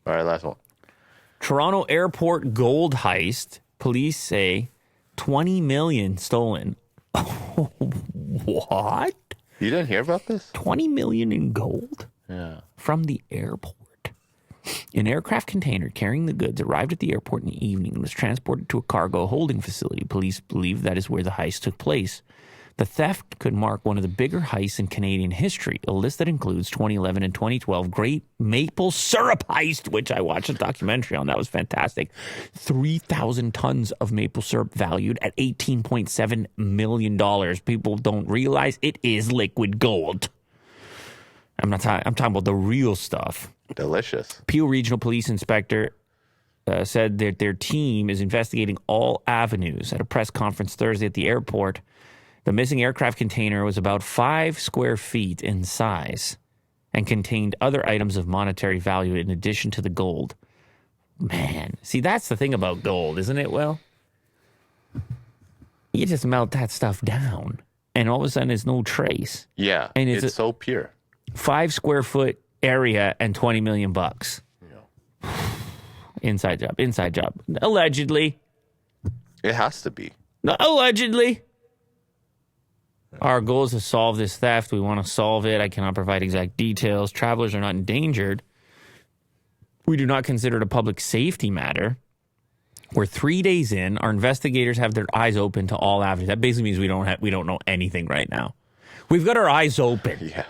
All right, last one. Toronto airport gold heist. Police say 20 million stolen. What? You didn't hear about this? 20 million in gold? Yeah. From the airport. An aircraft container carrying the goods arrived at the airport in the evening and was transported to a cargo holding facility. Police believe that is where the heist took place. The theft could mark one of the bigger heists in Canadian history, a list that includes 2011 and 2012 Great Maple Syrup Heist, which I watched a documentary on. That was fantastic. 3,000 tons of maple syrup valued at $18.7 million. People don't realize it is liquid gold. I'm talking about the real stuff. Delicious. Peel Regional Police Inspector said that their team is investigating all avenues. At a press conference Thursday at the airport, the missing aircraft container was about 5 square feet in size and contained other items of monetary value in addition to the gold. Man, see, that's the thing about gold, isn't it, Will? You just melt that stuff down, and all of a sudden there's no trace. Yeah, and it's so pure. 5 square foot area and $20 million. Yeah. Inside job. Allegedly. It has to be. No, allegedly. Our goal is to solve this theft. We want to solve it. I cannot provide exact details. Travelers are not endangered. We do not consider it a public safety matter. We're 3 days in. Our investigators have their eyes open to all avenues. That basically means we don't know anything right now. We've got our eyes open. Yeah.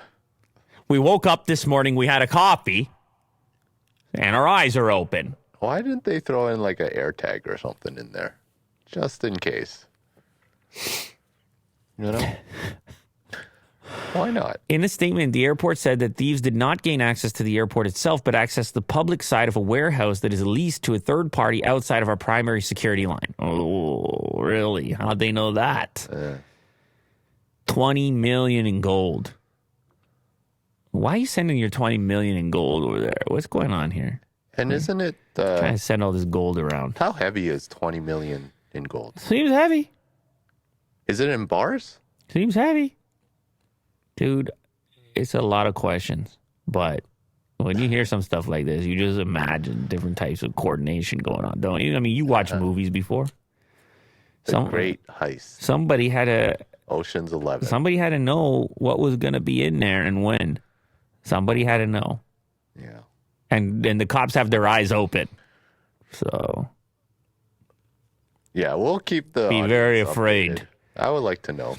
We woke up this morning, we had a coffee, and our eyes are open. Why didn't they throw in like an air tag or something in there? Just in case. You know? Why not? In a statement, the airport said that thieves did not gain access to the airport itself, but accessed the public side of a warehouse that is leased to a third party outside of our primary security line. Oh, really? How'd they know that? 20 million in gold. Why are you sending your 20 million in gold over there? What's going on here? And isn't it... trying to send all this gold around. How heavy is 20 million in gold? Seems heavy. Is it in bars? Seems heavy. Dude, it's a lot of questions. But when you hear some stuff like this, you just imagine different types of coordination going on, don't you? I mean, you watch movies before. The Great Heist. Somebody had to... Ocean's 11. Somebody had to know what was going to be in there and when. Somebody had to know. Yeah. And the cops have their eyes open. So... Yeah, we'll keep the... Be very afraid. Updated. I would like to know.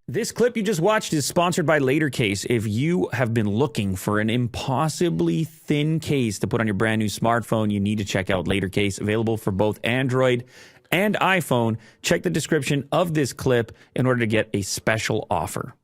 This clip you just watched is sponsored by LaterCase. If you have been looking for an impossibly thin case to put on your brand new smartphone, you need to check out LaterCase, available for both Android and iPhone. Check the description of this clip in order to get a special offer.